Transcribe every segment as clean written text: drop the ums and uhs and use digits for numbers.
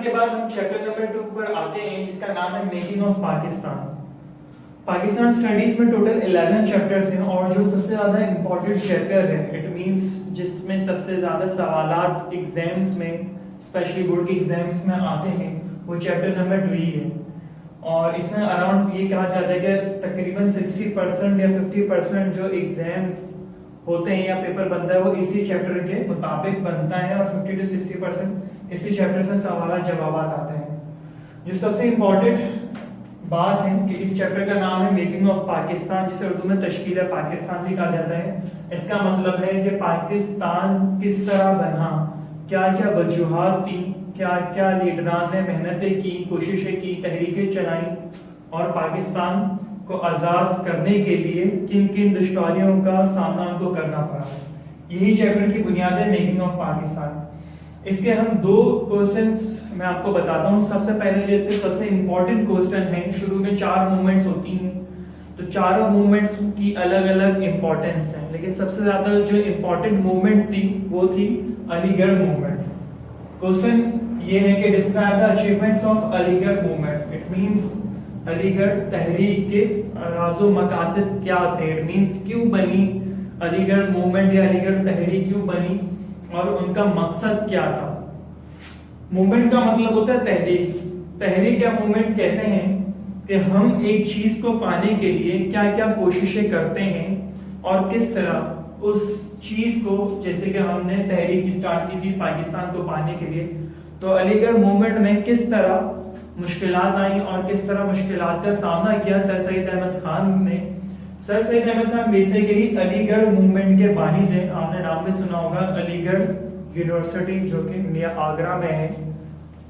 کے بعد ہم چیپٹر نمبر 2 پر آتے ہیں جس کا نام ہے making of Pakistan. Pakistan studies میں ٹوٹل 11 چیپٹرز ہیں اور جو سب سے زیادہ امپورٹنٹ چیپٹر ہے اٹ مینس جس میں سب سے زیادہ سوالات ایگزامس میں اسپیشلی بورڈ کے ایگزامس میں آتے ہیں وہ چیپٹر نمبر 3 ہے. اور اس میں اراؤنڈ یہ کہا جاتا ہے کہ تقریباً 60% یا 50% جو ایگزامس ہوتے ہیں یا پیپر بنتا ہے وہ اسی چیپٹر کے مطابق بنتا ہے اور 50 to 60% اسی چیپٹر سے سوالات جوابات آتے ہیں. جو سب سے امپورٹنٹ بات ہے کہ اس چیپٹر کا نام ہے میکنگ آف پاکستان جسے اردو میں تشکیل پاکستان بھی کہا جاتا ہے. اس کا مطلب ہے کہ پاکستان کس طرح بنا, کیا کیا وجوہات تھیں, کیا کیا لیڈران نے محنتیں کی, کوششیں کی, تحریکیں چلائیں اور پاکستان کو آزاد کرنے کے لیے کن کن دشواریوں کا سامنا ان کو کرنا پڑا. یہی چیپٹر کی بنیاد ہے میکنگ آف پاکستان. اس کے ہم 2 کوسچنز میں آپ کو بتاتا ہوں. سب سے پہلے جو اس کے سب سے امپورٹنٹ کوسچن ہیں, شروع میں 4 موومنٹس ہوتی ہیں تو چاروں موومنٹس کی الگ الگ امپورٹنس ہیں, لیکن سب سے زیادہ جو امپورٹنٹ موومنٹ تھی وہ تھی علی گڑھ موومنٹ. کوسچن یہ ہے کہ ڈسکرائب دا اچیومنٹس آف علی گڑھ موومنٹ. اٹ مینس علی گڑھ تحریک کے راز و مقاصد کیا تھے, اٹ مینس کیوں بنی علی گڑھ موومنٹ یا علی گڑھ تحریک کیوں بنی اور ان کا مقصد کیا تھا. موومنٹ کا مطلب ہوتا ہے تحریک. تحریک یا موومنٹ کہتے ہیں کہ ہم ایک چیز کو پانے کے لیے کیا کیا کوششیں کرتے ہیں اور کس طرح اس چیز کو, جیسے کہ ہم نے تحریک اسٹارٹ کی تھی پاکستان کو پانے کے لیے, تو علی گڑھ موومنٹ میں کس طرح مشکلات آئیں اور کس طرح مشکلات کا سامنا کیا سر سید احمد خان نے. سر سید احمد خان بیسیکلی علی گڑھ موومنٹ کے بانی تھے. آپ نے نام بھی سنا ہوگا علی گڑھ یونیورسٹی جو کہ انڈیا آگرہ میں ہے.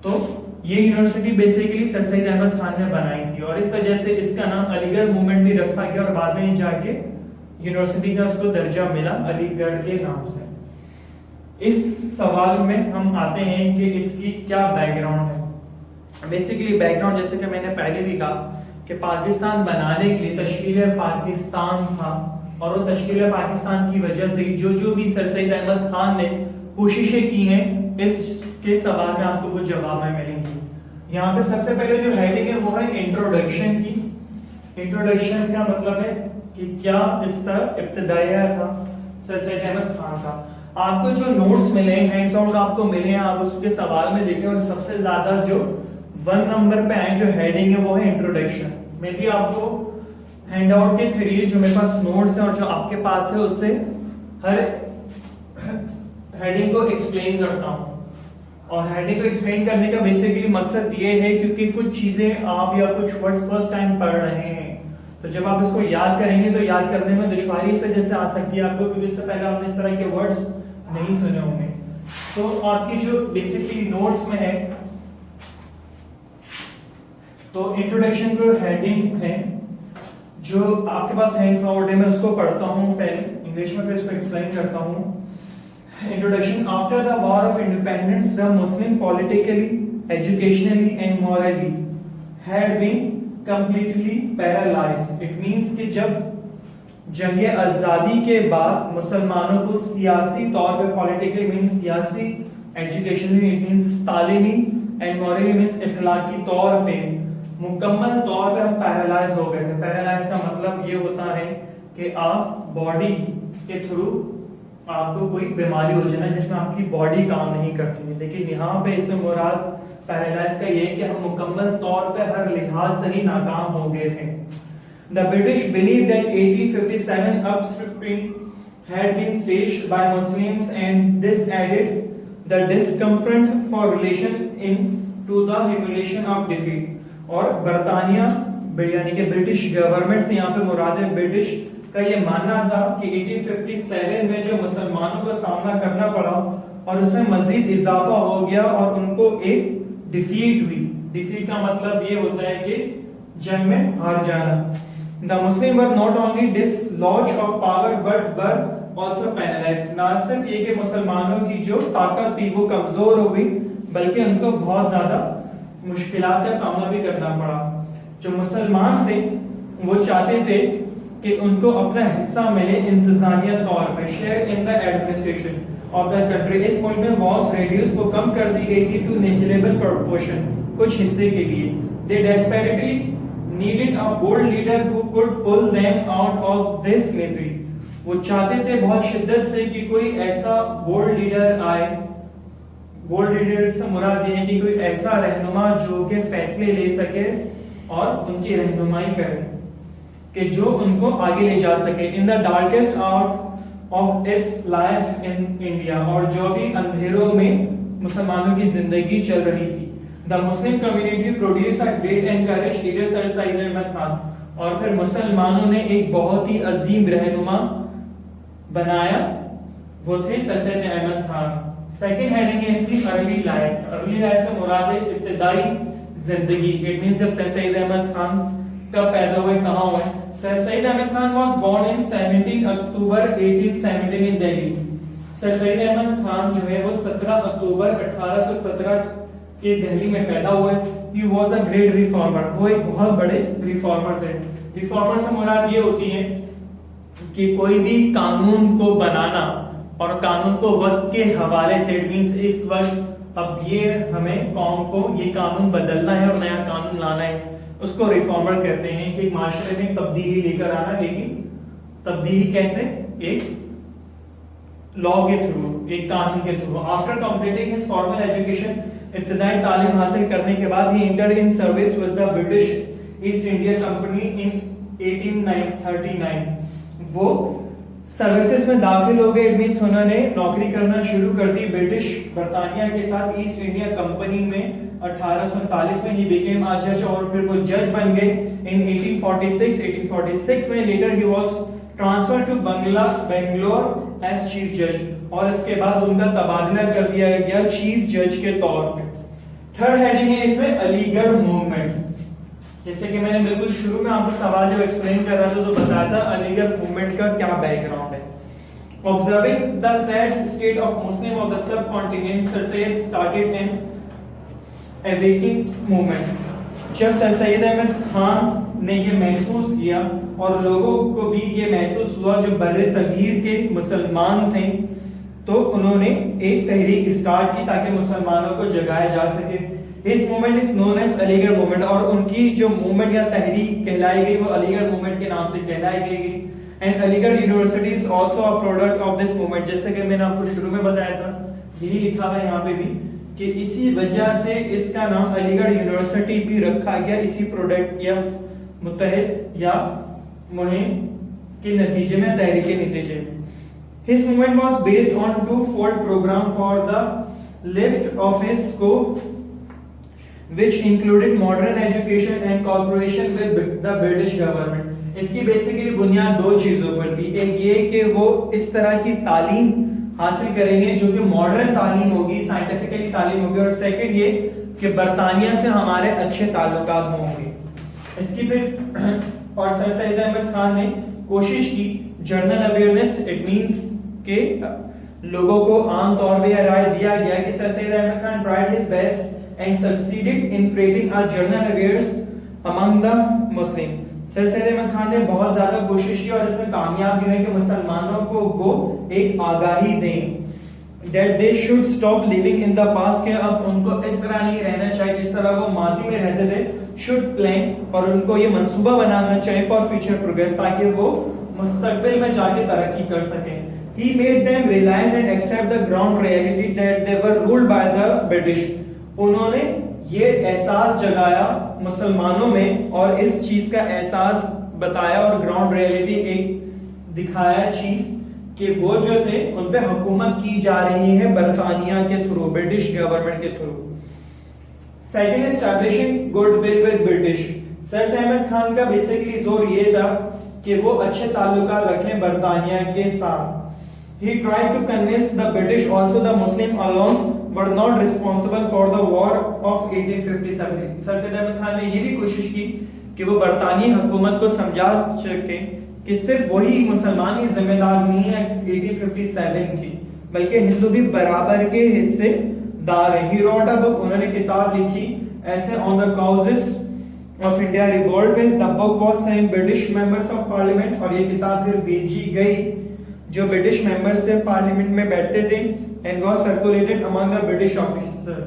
تو یہ یونیورسٹی بیسیکلی سر سید احمد خان نے بنائی تھی اور اس وجہ سے اس کا نام علی گڑھ موومنٹ بھی رکھا گیا اور بعد میں جا کے یونیورسٹی کا اس کو درجہ ملا علی گڑھ کے نام سے. اس سوال میں ہم آتے ہیں کہ اس کی کیا بیک گراؤنڈ ہے. بیسیکلی بیک گراؤنڈ جیسے کہ میں نے پہلے بھی کہا کہ پاکستان بنانے کے لیے تشکیل پاکستان تھا اور وہ تشکیل پاکستان کی وجہ سے جو بھی سر سید احمد خان نے کوششیں کی ہیں اس کے سوال میں آپ کو کچھ جواب میں ملیں گی. یہاں پہ سب سے پہلے جو ہیڈنگ ہے وہ ہے انٹروڈکشن کی. انٹروڈکشن کا مطلب ہے کہ کیا اس کا ابتدائیہ تھا سر سید احمد خان کا. آپ کو جو نوٹس ملے ہیں, ہینڈز آؤٹ آپ کو ملے ہیں, آپ اس کے سوال میں دیکھیں اور سب سے زیادہ جو 1 نمبر پہ آئے جو ہیڈنگ ہے وہ ہے انٹروڈکشن. میں بھی آپ کو ہینڈ آؤٹ کے تھری جو میرے پاس نوٹس ہیں اور جو آپ کے پاس ہے اس سے ہر ہیڈنگ کو ایکسپلین کرتا ہوں. اور ہیڈنگ کو ایکسپلین کرنے کا بیسیکلی مقصد یہ ہے کیونکہ کچھ چیزیں آپ یا کچھ ورڈز فرسٹ ٹائم پڑھ رہے ہیں تو جب آپ اس کو یاد کریں گے تو یاد کرنے میں دشواری سے جیسے آ سکتی ہے آپ کو, کیونکہ اس سے پہلے آپ نے اس طرح کے ورڈز نہیں سنے ہوں گے. تو آپ کی جو بیسیکلی نوٹس میں ہے تو انٹروڈکشن جو ہیڈنگ ہے جو آپ کے پاس ہینڈز آؤٹ ہے میں اس کو پڑھتا ہوں پہلے انگلش میں پھر اس کو ایکسپلین کرتا ہوں. Introduction. After the war of independence, the Muslim politically, educationally and morally had been completely paralyzed. It means کہ جب جنگ آزادی کے بعد مسلمانوں کو سیاسی طور پہ politically means سیاسی, educationally it means تعلیمی and morally means اخلاقی طور پہ مکمل طور پہ ہم پیرالائز ہو گئے تھے. پیرالائز کا مطلب یہ ہوتا ہے کہ آپ باڈی کے تھرو آپ کو کوئی بیماری ہو جائے جس میں آپ کی باڈی کام نہیں کرتی ہے, لیکن یہاں پہ اس میں مراد پیرالائز کا یہ ہے کہ ہم مکمل طور پہ ہر لحاظ سے ہی ناکام ہو گئے تھے. The British believed that 1857 uprising had been staged by Muslims and this added the discomfort for relation into the humiliation of defeat. اور برطانیہ یعنی کہ برٹش گورنمنٹ سے یہاں پہ مراد ہے برٹش کا یہ ماننا تھا کہ 1857 میں جو مسلمانوں کا سامنا کرنا پڑا اور اس میں مزید اضافہ ہو گیا اور ان کو ایک ڈیفیٹ ہوئی. ڈیفیٹ کا مطلب یہ ہوتا ہے کہ جنگ میں ہار جانا. The Muslims were not only dislodged of power but were also penalized. نہ صرف یہ کہ مسلمانوں کی جو طاقت تھی وہ کمزور ہو گئی بلکہ ان کو بہت زیادہ مشکلات کا سامنا بھی کرنا پڑا. جو مسلمان تھے وہ چاہتے تھے کہ ان کو اپنا حصہ ملے انتظامیہ طور پہ, share in the administration, of the country. اس ملک میں was reduced کو کم کر دی گئی تھی to negligible proportion کچھ حصے کے لیے. They desperately needed a bold leader who could pull them out of this misery. وہ چاہتے تھے بہت شدت سے کہ کوئی ایسا بولڈ لیڈر آئے. بولڈ لیڈر سے مراد یہ ہے کہ کوئی ایسا رہنما جو کہ فیصلے لے سکے اور ان کی رہنمائی کرے کہ جو ان کو آگے لے جا سکے. In the darkest out of its life in India, اور جو بھی اندھیروں میں مسلمانوں کی زندگی چل رہی تھی. The Muslim community produce a great and courage leader sir Syed Ahmad Khan, اور پھر مسلمانوں نے ایک بہت ہی عظیم رہنما بنایا, وہ تھے سر سید احمد خان. سیکنڈ ہیڈنگ ہے اس کی ارلی لائف. ارلی لائف سے مراد ہے ابتدائی زندگی. اٹ مینس جب سر سید احمد خان کب پیدا ہوئے, کہاں ہوئے. Sir Syed Ahmad Khan was born in 17 October 1817 in Delhi. Sir Syed Ahmad Khan جو ہے وہ 17 اکتوبر 1817 کے دہلی میں پیدا ہوئے. He was a great reformer. وہ ایک بہت بڑے ریفارمر تھے. ریفارمر سے مراد یہ ہوتی ہے کہ کوئی بھی قانون کو بنانا اور قانون کو وقت کے حوالے سے, اٹ مینس اس وقت اب یہ ہمیں قوم کو یہ قانون بدلنا ہے اور نیا قانون لانا ہے, اس کو ریفارمر کہتے ہیں. کہ معاشرے میں تبدیلی لے کر آنا, لیکن تبدیلی کیسے, ایک لا کے تھرو, ایک قانون کے through. After completing his formal education, ابتدائی تعلیم حاصل کرنے کے بعد ہی entered in service with the British East India Company in 1839. وہ سروسز میں داخل ہو گئے. اٹ مینس انہوں نے نوکری کرنا شروع کر دی برٹش برطانیہ کے ساتھ ایسٹ انڈیا کمپنی میں 1839 میں. ہی بیکیم ا جج, اور پھر وہ جج بن گئے ان 1846 میں. Later he was transfer to Bangalore as chief جج, اور اس کے بعد ان کا تبادلہ کر دیا گیا چیف جج کے طور پہ. تھرڈ ہیڈنگ ہے اس میں علی گڑھ موومنٹ. جیسے کہ میں نے بالکل شروع میں آپ کو سوال جب ایکسپلین کر رہا تھا تو بتایا تھا علی گڑھ موومنٹ کا کیا بیک گراؤنڈ ہے. Observing the sad state of Muslim of the subcontinent, Sir Syed started an awakening movement. جب سر سید احمد خان نے یہ محسوس کیا اور لوگوں کو بھی یہ محسوس ہوا جو بر صغیر کے مسلمان تھے, تو انہوں نے ایک تحریک اسٹارٹ کی تاکہ مسلمانوں کو جگایا جا سکے. اس موومنٹ از نون ایز علی گڑھ موومنٹ, اور ان کی جو موومنٹ یا تحریک کہلائی گئی وہ علی گڑھ موومنٹ کے نام سے کہلائی گئی. اینڈ علی گڑھ university is also a product of this movement. جیسے کہ میں نے آپ کو شروع میں بتایا تھا, یہی لکھا ہوا ہے یہاں پہ بھی کہ اسی وجہ سے اس کا نام علی گڑھ یونیورسٹی بھی رکھا گیا, اسی پروڈکٹ یا متحد یا مہم کے نتیجے میں, تحریک کے نتیجے میں. His movement was based on two-fold program for the lift of his scope, which included modern education and cooperation with the British government. اس کی بیسیکلی بنیاد دو چیزوں پر تھی. ایک یہ کہ وہ اس طرح کی تعلیم حاصل کریں گے جو کہ ماڈرن تعلیم ہوگی, سائنٹیفکلی تعلیم ہوگی, اور سیکنڈ یہ کہ برطانیہ سے ہمارے اچھے تعلقات ہوں گے. اس کی پھر اور سر سید احمد خان نے کوشش کی جنرل اویئرنیس, اٹ مینس کہ لوگوں کو عام طور پہ یہ رائے دیا گیا کہ سر Syed Ahmad Khan tried his best and succeeded in creating a general awareness among the Muslim. سر سید احمد خان نے بہت زیادہ کوشش کی اور اس میں کامیاب بھی ہوئے کہ مسلمانوں کو وہ ایک آگاہی دیں that they should stop living in the past, کہ اب ان کو اس طرح نہیں رہنا چاہیے جس طرح وہ ماضی میں رہتے تھے. should plan, اور ان کو یہ منصوبہ بنانا چاہیے for future progress, تاکہ وہ مستقبل میں جا کے ترقی کر سکیں. He made them realize and accept the ground reality that they were ruled by the British. انہوں نے یہ احساس جگایا مسلمانوں میں اور اس چیز کا احساس بتایا اور گراؤنڈ ریئلٹی ایک دکھایا چیز کہ وہ جو تھے ان پہ حکومت کی جا رہی ہے برطانیہ کے تھرو, برٹش گورنمنٹ کے through. Second, establishing goodwill with British. Sir Ahmad Khan کا بیسیکلی زور یہ تھا کہ وہ اچھے تعلقات رکھیں برطانیہ کے ساتھ. He tried to convince the British, also the Muslim alone were not responsible for the war of 1857. سر سید احمد خان نے یہ بھی کوشش کی کہ وہ برطانوی حکومت کو سمجھا سکیں کہ صرف وہی مسلمان ہی ذمہ دار نہیں ہے 1857 کی, بلکہ ہندو بھی برابر کے حصے دار ہیں. He wrote a book, انہوں نے کتاب لکھی ایسے on the causes of India revolt. The book was sent British members of parliament, اور یہ کتاب پھر بھیجی گئی جو برٹش ممبرس تھے پارلیمنٹ میں بیٹھتے تھے and was circulated Umang the British officer,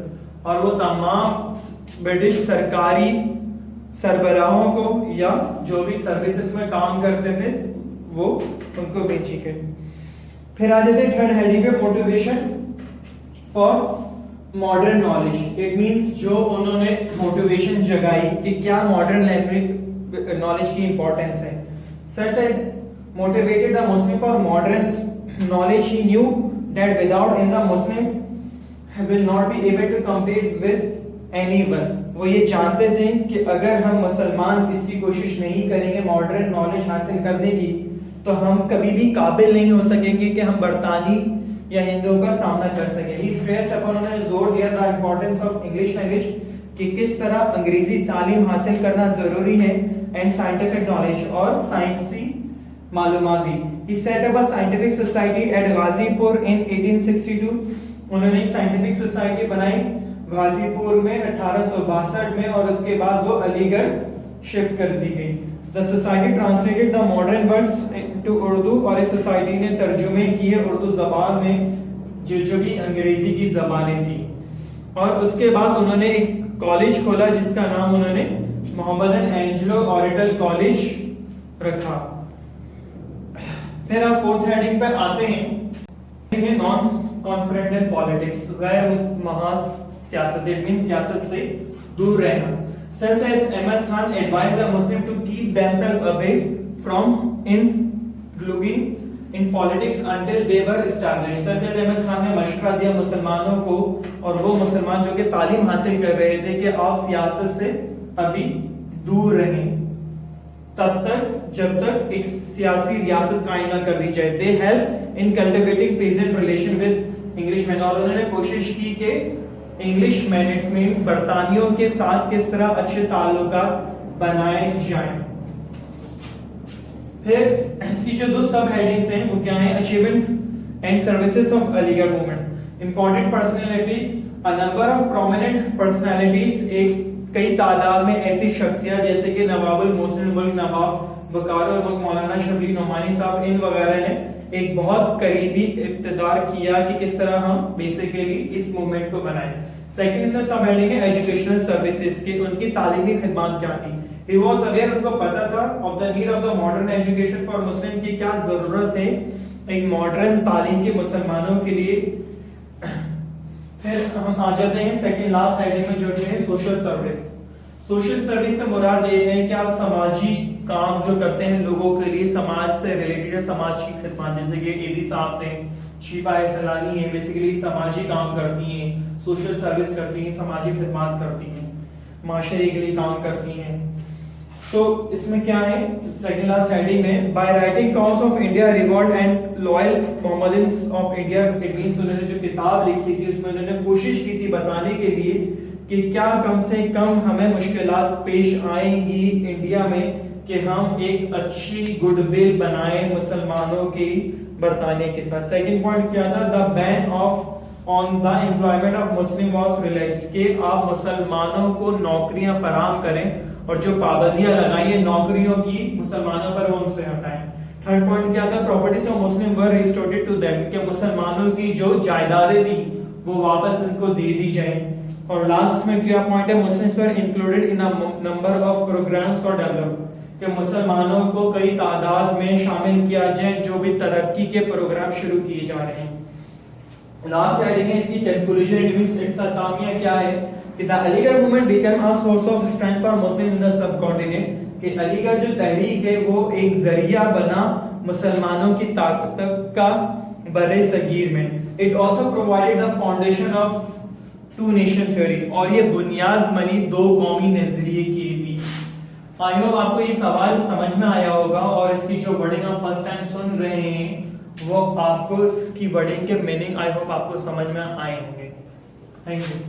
اور وہ تمام برٹش سرکاری سربراہوں کو یا جو بھی سروسز میں کام کرتے تھے وہ ان کو بھیجی گئی. پھر آ جاتے ہیں تھرڈ ہیڈنگ پہ, motivation for modern knowledge. It means جو انہوں نے موٹیویشن جگائی کہ کیا ماڈرن لینگویج نالج کی امپورٹنس ہے. سر said motivated the Muslim for modern knowledge. He knew that without in the Muslim will not be able to compete with anyone. وہ یہ جانتے تھے کہ اگر ہم مسلمان اس کی کوشش نہیں کریں گے ماڈرن نالج حاصل کرنے کی تو ہم کبھی بھی قابل نہیں ہو سکیں گے کہ ہم برطانوی یا ہندوؤں کا سامنا کر سکیں. He stressed upon, انہوں نے زور دیا the importance of English language کہ کس طرح انگریزی تعلیم حاصل کرنا ضروری ہے and scientific knowledge اور سائنسی معلومات بھی. He set up a scientific society at غازی پور in 1862. انہوں نے سائنٹیفک سوسائٹی بنائی غازی پور میں 1862 میں, اور اس کے بعد وہ علی گڑھ شفٹ کر دی گئی. The society translated the modern words into Urdu, اور اس سوسائٹی نے ترجمے کیے اردو زبان میں جو بھی انگریزی کی زبانیں تھیں. اور اس کے بعد انہوں نے ایک کالج کھولا جس کا نام انہوں نے محمدن اینجلو اوریٹل کالج رکھا. پھر آپ فورتھ ہیڈنگ پہ آتے ہیں نان کانفرنٹل پالیٹکس, غیر محاذ سیاست. اٹ مینس سیاست سے دور رہنا. Sir Syed Ahmad Khan advised the Muslims to keep themselves away from including in politics until they were established. Sir Syed Ahmad Khan نے مشورہ دیا مسلمانوں کو, اور وہ مسلمان جو کہ تعلیم حاصل کر رہے تھے, کہ آپ سیاست سے ابھی دور رہیں تب تک جب تک ایک سیاسی ریاست قائم نہ کر دی جائے. They help in cultivating pleasant relation with Englishmen, اور انہوں نے کوشش کی کہ انگلش مینٹس میں برطانیوں کے ساتھ کس طرح اچھے تعلقات بنائے جائیں. پھر اس کی جو دو سب ہیڈنگز ہیں وہ کیا ہیں, اچیومنٹ اینڈ سروسز آف علی گڑھ movement. Important personalities, a number of prominent personalities, ایک کئی تعداد میں ایسی شخصیات جیسے کہ نواب المحسن الملک نواب وقار الملک مولانا شبلی نعمانی صاحب, ان وغیرہ نے ایک بہت قریبی اقتدار کیا کہ کس طرح ہم بیسیکلی اس موومنٹ کو بنائیں. سیکنڈ سے سب ہیڈنگ ہے ایجوکیشنل سروسز کی, ان کی تعلیمی خدمات کیا تھی. He was aware, ان کو پتا تھا of the need of the modern education for Muslim, کی کیا ضرورت ہے ایک ماڈرن تعلیم کے مسلمانوں کے لیے. پھر ہم آ جاتے ہیں سیکنڈ لاسٹ ہیڈنگ میں جو ہے سوشل سروس. سوشل سروس سے مراد یہ ہے کہ آپ سماجی کام جو کرتے ہیں لوگوں کے لیے, سماج سے ریلیٹڈ سماج کی خدمات, جیسے کہ ایدی صاحب تھے, شیبہ سیلانی ہیں, بیسیکلی سماجی کام کرتی ہیں, سوشل سروس کرتی ہیں, سماجی خدمات کرتی ہیں, معاشرے کے لیے کام کرتی ہیں. تو اس میں کیا ہے سیکنڈ لاسٹ ہیڈنگ میں, by writing cause of India revolt and loyal محمدنس of India. It means انہوں نے جو کتاب لکھی تھی اس میں انہوں نے کوشش کی تھی بتانے کے لیے کہ کیا کم سے کم ہمیں مشکلات پیش آئیں گی انڈیا میں کہ ہم ایک اچھی گڈ ول بنائیں مسلمانوں کی برطانیہ کے ساتھ. سیکنڈ پوائنٹ کیا تھا, the ban of on the employment of Muslim was relaxed, کہ آپ مسلمانوں کو نوکریاں فراہم کریں اور جو پابندیاں لگائیں ہیں نوکریوں کی مسلمانوں پر وہ ان سے ہٹائیں. تھرڈ پوائنٹ کیا تھا, properties of Muslim were restored to them, کہ مسلمانوں کی جو جائیدادیں تھیں وہ واپس ان کو دے دی جائیں. اور لاسٹ میں کیا پوائنٹ ہے, Muslims were included in a number of programmes for development, کہ مسلمانوں کو کئی تعداد میں شامل کیا جائے جو بھی ترقی کے پروگرام شروع کیے جا رہے ہیں. لاسٹ ہیڈنگ ہے اس کی کنکلوژن, اٹ مینس اختتامیہ کیا ہے کہ the علی گڑھ movement became a source of strength for Muslims in the subcontinent, کہ علی گڑھ جو تحریک ہے وہ ایک ذریعہ بنا مسلمانوں کی طاقت کا بر صغیر میں. It also provided the foundation of two nation theory, اور یہ بنیاد بنی دو قومی نظریے کی بھی. آئی ہوپ آپ کو یہ سوال سمجھ میں آیا ہوگا, اور اس کی جو ورڈنگ آپ فرسٹ ٹائم سن رہے ہیں وہ آپ کو اس کی ورڈنگ کے میننگ آئی ہوپ آپ کو سمجھ میں آئے ہوں گے. Thank you.